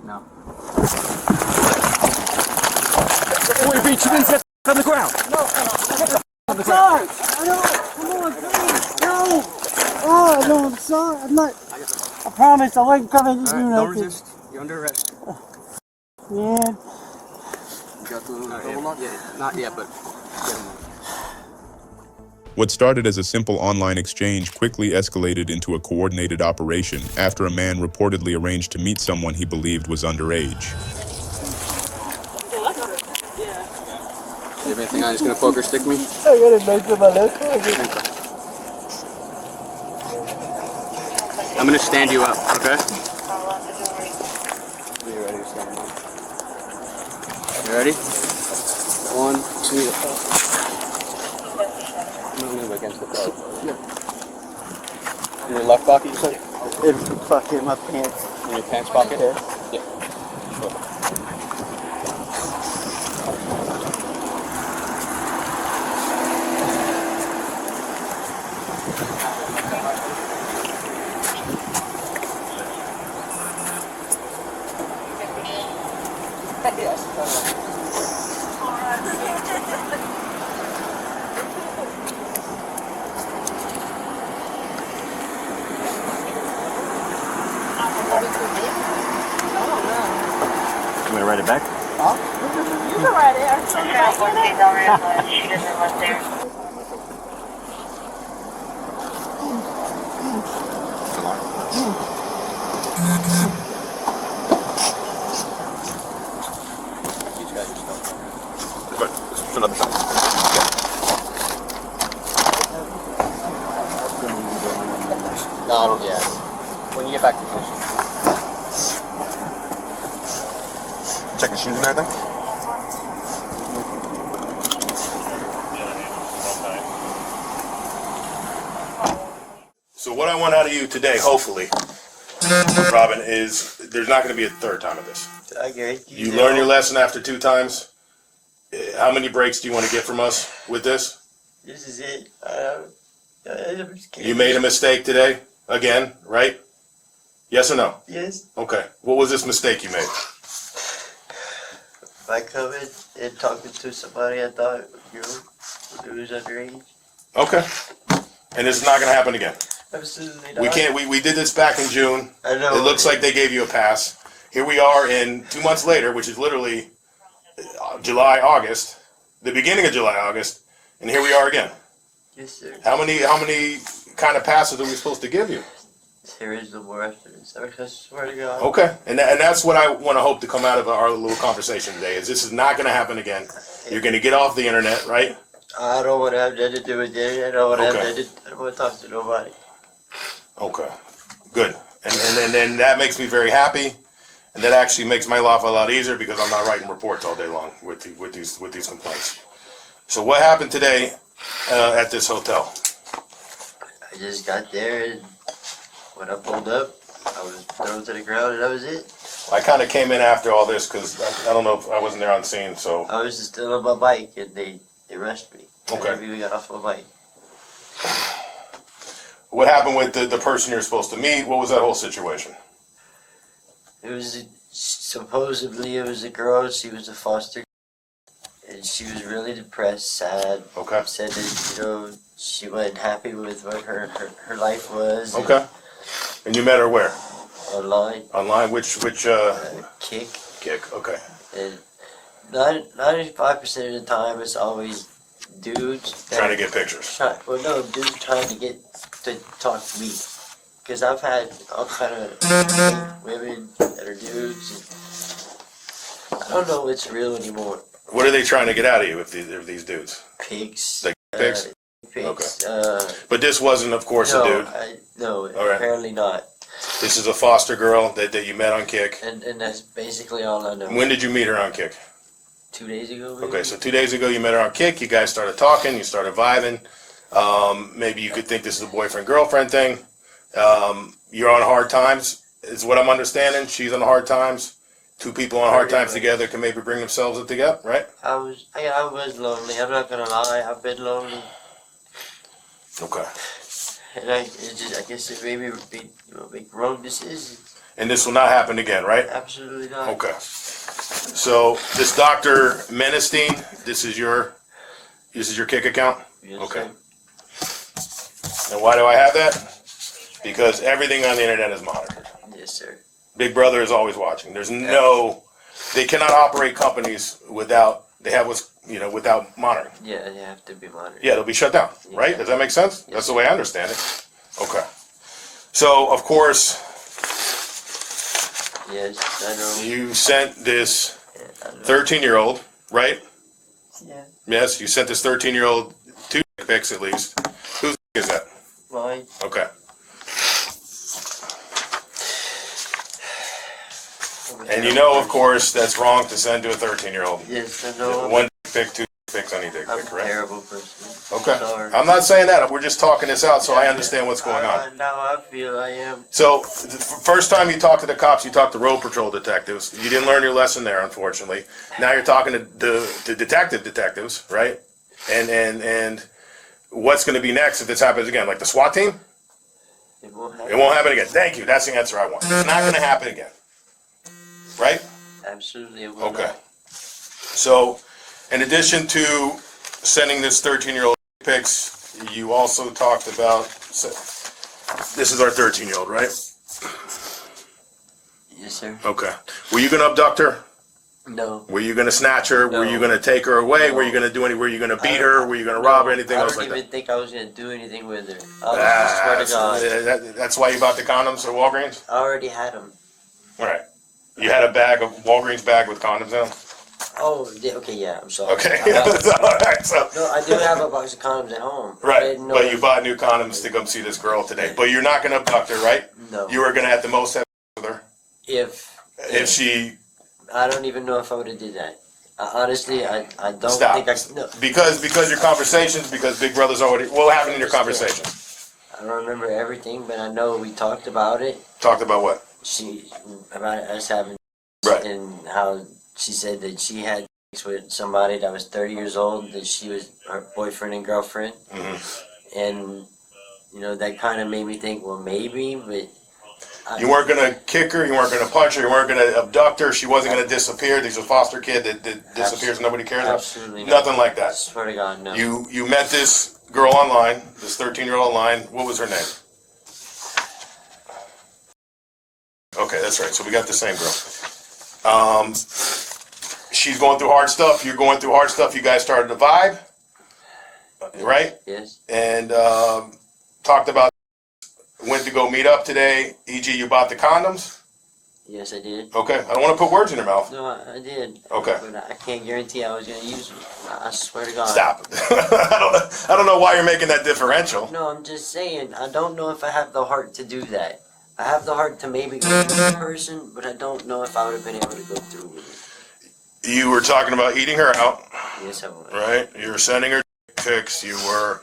No. We beat you in on the ground. No, I'm sorry. I know. Come on, please. No. Oh, no, I'm sorry. I'm not. I promise I wasn't coming to do nothing. Don't resist. You're under arrest. Yeah. You got the double lock? Yeah, not yet, but get him. What started as a simple online exchange quickly escalated into a coordinated operation after a man reportedly arranged to meet someone he believed was underage. You have anything on? Just gonna poker stick me? I got a knife in my left hand. I'm gonna stand you up, okay? You ready to stand up? You ready? 1, 2. I'm gonna move against the boat. In your left pocket, you said? It's fucking my pants. In your pants pocket? Yeah. Sure. You want to write it back? Huh? You can write it. I'm so glad she doesn't want there. Come on. He's got your stuff. Good. Let's another time. No, I don't yet. When you get back to position. Check the shoes and everything. So what I want out of you today, hopefully, Robin, is there's not going to be a third time of this. Okay. You learn your lesson after 2 times. How many breaks do you want to get from us with this? This is it. You made a mistake today, again, right? Yes or no? Yes. Okay. What was this mistake you made? By coming and talking to somebody, I thought you was underage. Okay. And this is not going to happen again. Absolutely not. We can't. We did this back in June. I know. It looks like they gave you a pass. Here we are in 2 months later, which is literally July, August, the beginning of July, August, and here we are again. Yes, sir. How many kind of passes are we supposed to give you? There is no more after this. I swear to God. Okay, and that's what I want to hope to come out of our little conversation today. Is this is not going to happen again? You're going to get off the internet, right? I don't want to have nothing to do with it. I don't want to Okay. have nothing. I don't want to talk to nobody. Okay, good. And then that makes me very happy, and that actually makes my life a lot easier because I'm not writing reports all day long with these complaints. So what happened today at this hotel? I just got there, and when I pulled up, I was thrown to the ground, and that was it. I kind of came in after all this because I don't know if I wasn't there on scene. So I was just still on my bike, and they rushed me. Okay. And we got off my bike. what happened with the person you're supposed to meet? What was that whole situation? It was supposedly it was a girl. She was a foster, and she was really depressed, sad. Okay. Said that she wasn't happy with what her life was. Okay. And you met her where? Online. Online? Which Kick. Kick. Okay. And 95% of the time, it's always dudes Trying to get pictures. dudes trying to get to talk to me. Because I've had all kind of women that are dudes. And I don't know what's real anymore. What are they trying to get out of you if these dudes? Pigs. Like pigs? Pigs. But this wasn't, of course, no, a dude. No, right. apparently not. This is a foster girl that you met on Kick. And that's basically all I know. When did you meet her on Kick? 2 days ago, maybe? Okay, so 2 days ago you met her on Kick. You guys started talking. You started vibing. Maybe you could think this is a boyfriend-girlfriend thing. You're on hard times, is what I'm understanding. She's on hard times. Two people on hard times together can maybe bring themselves together, right? I was lonely. I'm not gonna lie. I've been lonely. Okay. And I guess it made me make wrong decisions. And this will not happen again, right? Absolutely not. Okay. So this Dr. Menestein, this is your kick account? Yes, Okay. sir. And why do I have that? Because everything on the internet is monitored. Yes, sir. Big Brother is always watching. They cannot operate companies without without monitoring. Yeah, they have to be monitored. Yeah, they'll be shut down, right? Does that make sense? That's the way I understand it. Okay. So, of course, Yes, I know. you sent this Yeah, I know. 13-year-old, right? Yeah. Yes, you sent this 13-year-old 2 pics at least. Whose is that? Mine. Okay. And you know, of course, that's wrong to send to a 13-year-old. Yes, I know. One pic, 2 pics on each dick I'm pic, a right? terrible person. Okay. Sorry. I'm not saying that. We're just talking this out so I understand what's going on. Now I feel I am. So, the first time you talked to the cops, you talked to road patrol detectives. You didn't learn your lesson there, unfortunately. Now you're talking to the detectives, right? And what's going to be next if this happens again? Like the SWAT team? It won't happen. It won't happen again. Thank you. That's the answer I want. It's not going to happen again. Right? Absolutely, it will Okay. not. So, in addition to sending this 13-year-old pics, you also talked about, this is our 13-year-old, right? Yes, sir. Okay. Were you going to abduct her? No. Were you going to snatch her? Were No. you going to take her away? No. Were you going to do any? Were you going to beat her? Were you going to rob her? Anything I else don't like even that? think I was going to do anything with her. I swear to God. That's why you bought the condoms at Walgreens? I already had them. Right. You had a Walgreens bag with condoms in them? Oh, yeah, okay, yeah, I'm sorry. Okay. I- Alright, so, no, I do have a box of condoms at home. I right. didn't know But that- you bought new condoms to come see this girl today. But you're not going to abduct her, right? No. You were going to at the most have sex with her If she... I don't even know if I would have did that. Honestly, I don't Stop. think I could. No, Because your conversations, because Big Brother's already... What happened in your conversation? I don't remember everything, but I know we talked about it. Talked about what? About us having, Right. and how she said that she had sex with somebody that was 30 years old, that she was her boyfriend and girlfriend, and that kind of made me think, well, maybe, but You weren't going to kick her, you weren't going to punch her, you weren't going to abduct her, she wasn't going to disappear. She's a foster kid that disappears, nobody cares about. Absolutely not. Nothing like I that. swear to God, no. You met this girl online, this 13-year-old online. What was her name? Okay, that's right. So we got the same girl. She's going through hard stuff. You're going through hard stuff. You guys started to vibe, right? Yes. And talked about went to go meet up today. E.g., you bought the condoms. Yes, I did. Okay, I don't want to put words in your mouth. No, I did. Okay. But I can't guarantee I was going to use them. I swear to God. Stop. I don't know why you're making that differential. No, I'm just saying, I don't know if I have the heart to do that. I have the heart to maybe go with a person, but I don't know if I would have been able to go through with it. You were talking about eating her out, Yes, I would. right? You were sending her pics. You were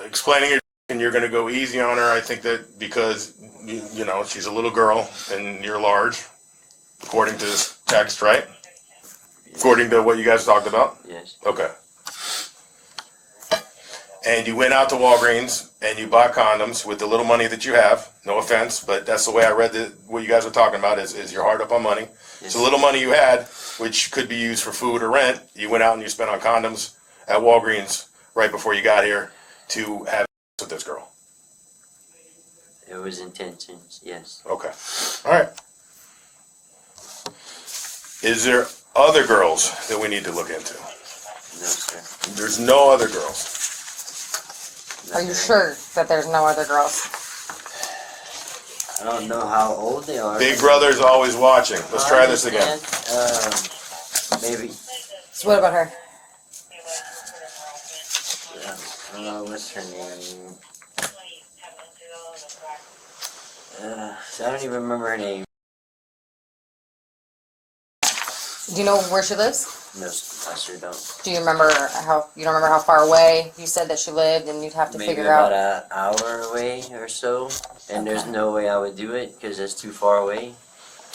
explaining and you're going to go easy on her. I think that because, she's a little girl and you're large, according to this text, right? According to what you guys talked about? Yes. Okay. And you went out to Walgreens and you bought condoms with the little money that you have. No offense, but that's the way I read what you guys were talking about is you're hard up on money. Yes. So the little money you had, which could be used for food or rent, you went out and you spent on condoms at Walgreens right before you got here to have sex with this girl. It was intentions, yes. Okay. All right. Is there other girls that we need to look into? No, sir. There's no other girls. Are you sure that there's no other girls? I don't know how old they are. Big Brother's always watching. Let's try this again. Maybe. So what about her? I don't know what's her name. I don't even remember her name. Do you know where she lives? No, I sure don't. Do you remember you don't remember how far away you said that she lived, and you'd have to Maybe figure about out? an hour away or so, and there's no way I would do it because it's too far away.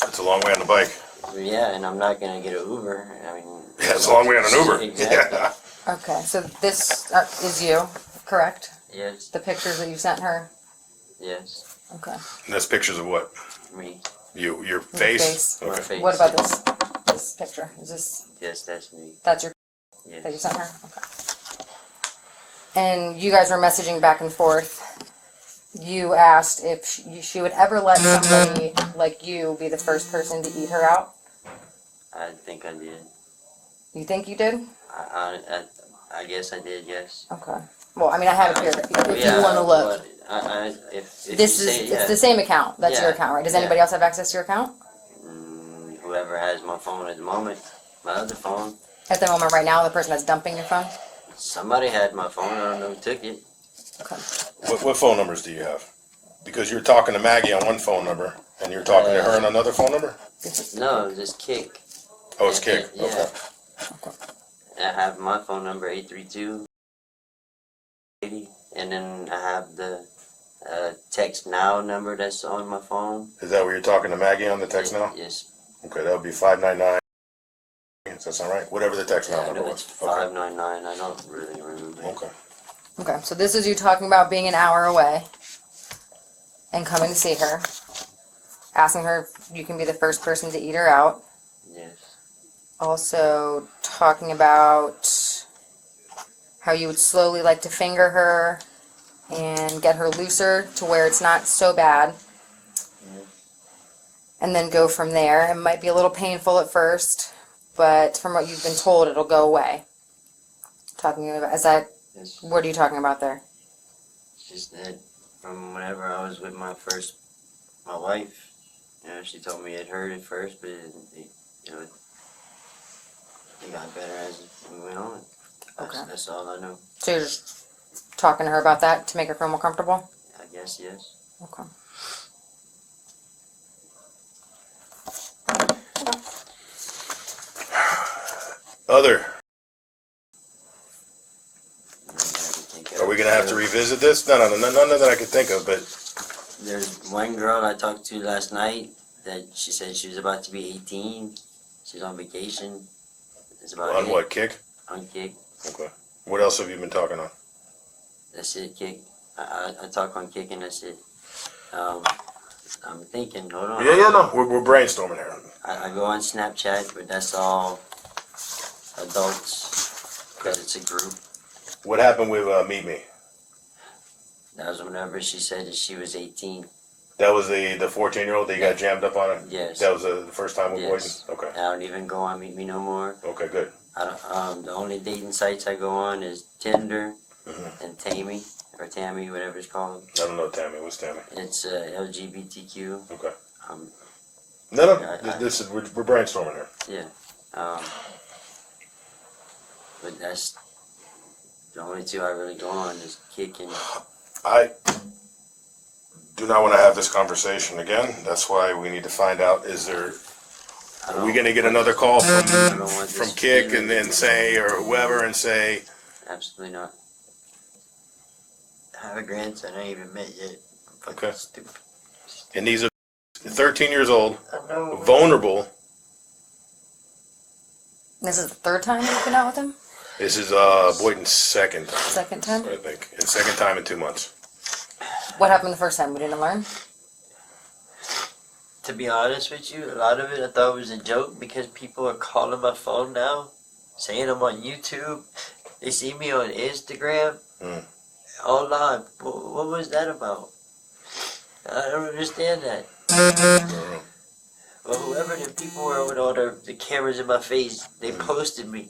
It's a long way on the bike. Yeah, and I'm not gonna get an Uber. I mean, Yeah, it's a long way on an Uber. Exactly. Yeah. Okay, so this is you, correct? Yes. The pictures that you sent her. Yes. Okay. And that's pictures of what? Me. Your face? face. My face. What about this picture? Is this Yes, that's me. that's your that you Yes. sent her? Okay. And you guys were messaging back and forth. You asked if she would ever let somebody like you be the first person to eat her out. I think I did. You think you did? I guess I did. Yes. Okay. Well, I mean, I have it here. If Yeah, you want to look, if this you is say, it's yeah. the same account. That's your Yeah. account, right? Does Yeah. anybody else have access to your account? Whoever has my phone at the moment, my other phone. At the moment, right now, the person that's dumping your phone. Somebody had my phone. I don't know who took it. Okay. What phone numbers do you have? Because you're talking to Maggie on one phone number, and you're talking to her on another phone number? No, just Kick. Oh, it's Kick. Yeah. Okay. I have my phone number 832 80, and then I have the text now number that's on my phone. Is that where you're talking to Maggie on the text now? Yes. Okay, that would be 599. Does that sound right? Whatever the text now Yeah, I number know was. it's 599. I don't really remember. Okay. Okay. So this is you talking about being an hour away and coming to see her, asking her if you can be the first person to eat her out. Yes. Also talking about how you would slowly like to finger her and get her looser to where it's not so bad. And then go from there. It might be a little painful at first, but from what you've been told, it'll go away. Talking about, is that, It's what are you talking about there? just that from whenever I was with my wife, she told me it hurt at first, but it got better as we went on. Okay. That's all I know. So you're just talking to her about that to make her feel more comfortable? I guess, yes. Okay. Other. Are Are we going to have to revisit this? No, none that I could think of, but There's one girl I talked to last night that she said she was about to be 18. She's on vacation. It's about on it. what, Kick? On Kick. Okay. What else have you been talking on? That's it, Kick. I talk on Kick and that's it. I'm thinking, hold on. Yeah, no. We're brainstorming here. I go on Snapchat, but that's all adults because it's a group. What happened with Meet Me? That was whenever she said that she was 18. That was the 14-year-old that you got jammed up on it? Yes. That was the first time with Yes. Boyden? Okay. I don't even go on Meet Me no more. Okay, good. I don't, the only dating sites I go on is Tinder Mm-hmm. and Tammy, whatever it's called. I don't know Tammy. What's Tammy? It's LGBTQ. Okay. Um, No. Yeah, This is we're brainstorming here. yeah. But that's the only two I really go on is Kick and I do not want to have this conversation again. That's why we need to find out, are we going to get another call I don't want from this Kick feeling and then say, or whoever, and say, absolutely not. I have a grandson I ain't even met yet. I'm fucking Okay. stupid. and these are 13 years old, I know. vulnerable. This is the third time you've been out with him? This is Boyden's second, Second time? I think. And second time in 2 months. What happened the first time? We didn't learn? To be honest with you, a lot of it I thought was a joke because people are calling my phone now, saying I'm on YouTube. They see me on Instagram. All live. What was that about? I don't understand that. Well, whoever the people were with all the cameras in my face, they posted me.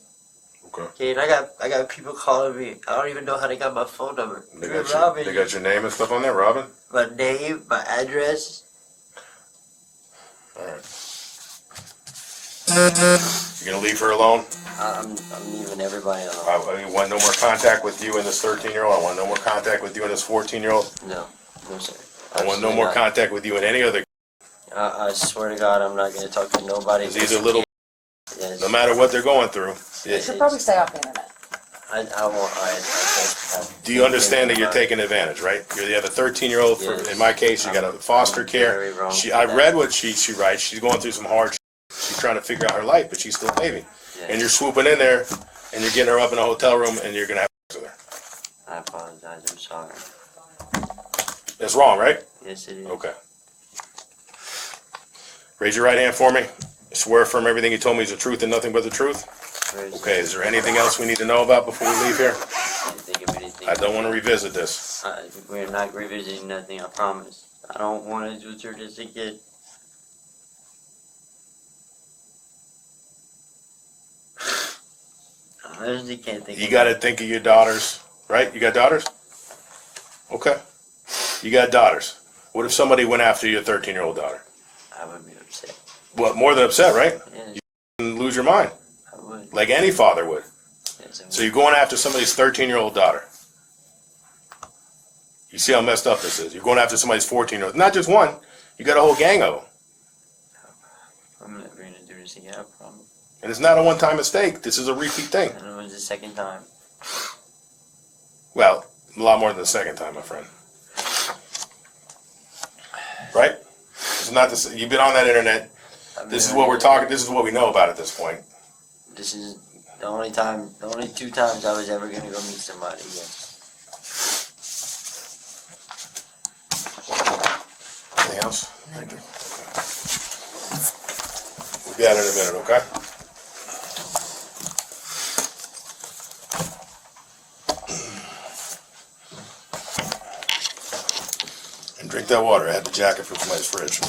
Okay. Okay, and I got people calling me. I don't even know how they got my phone number. They Robin, got your name and stuff on there, Robin? my name, my address. All right. You gonna leave her alone? I'm leaving everybody alone. I want no more contact with you and this 13-year-old. I want no more contact with you and this 14-year-old. No sir. I want no Absolutely more not. contact with you and any other. I swear to God, I'm not gonna talk to nobody. 'Cause these are little. Yes. No matter what they're going through. You should probably stay off the internet. I won't. Do you understand that you're taking advantage, right? You have a 13-year-old. Yes. In my case, you got a foster care. very wrong for I that. read what she writes. She's going through some hard. She's trying to figure out her life, but she's still a baby. Yes. And you're swooping in there, and you're getting her up in a hotel room, and you're gonna have sex with her. I apologize. I'm sorry. That's wrong, right? Yes, it is. Okay. Raise your right hand for me. Swear affirm everything you told me is the truth and nothing but the truth. Okay, is there anything else we need to know about before we leave here? Can't think of anything. I don't want to revisit this. We're not revisiting nothing, I promise. I don't want to do this again. I honestly can't think You of got to think of your daughters, right? You got daughters? Okay. You got daughters. What if somebody went after your 13-year-old daughter? I would be upset. Well, more than upset, right? Yeah, You can lose your mind, I would. like any father would. Yes, I would. So you're going after somebody's 13-year-old daughter. You see how messed up this is. You're going after somebody's 14-year-old. Not just one. You got a whole gang of them. I'm never going to do this again, I promise. And it's not a one-time mistake. This is a repeat thing. And it was the second time. Well, a lot more than the second time, my friend. Right? It's not this. You've been on that internet. This is what we're talking. This is what we know about at this point. This is the only time, the only 2 times I was ever going to go meet somebody. Yes. Anything else? Thank you. We'll be out in a minute, okay? And drink that water. I had the jacket from somebody's fridge.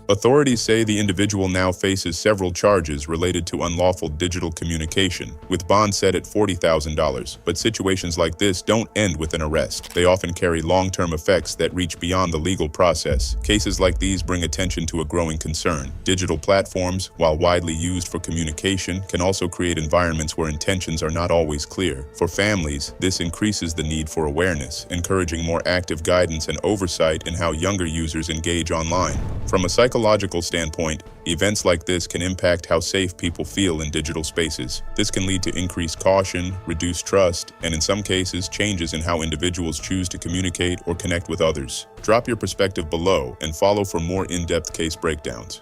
Authorities say the individual now faces several charges related to unlawful digital communication, with bond set at $40,000. But situations like this don't end with an arrest. They often carry long-term effects that reach beyond the legal process. Cases like these bring attention to a growing concern. Digital platforms, while widely used for communication, can also create environments where intentions are not always clear. For families, this increases the need for awareness, encouraging more active guidance and oversight in how younger users engage online. From a psychological standpoint, events like this can impact how safe people feel in digital spaces. This can lead to increased caution, reduced trust, and in some cases, changes in how individuals choose to communicate or connect with others. Drop your perspective below and follow for more in-depth case breakdowns.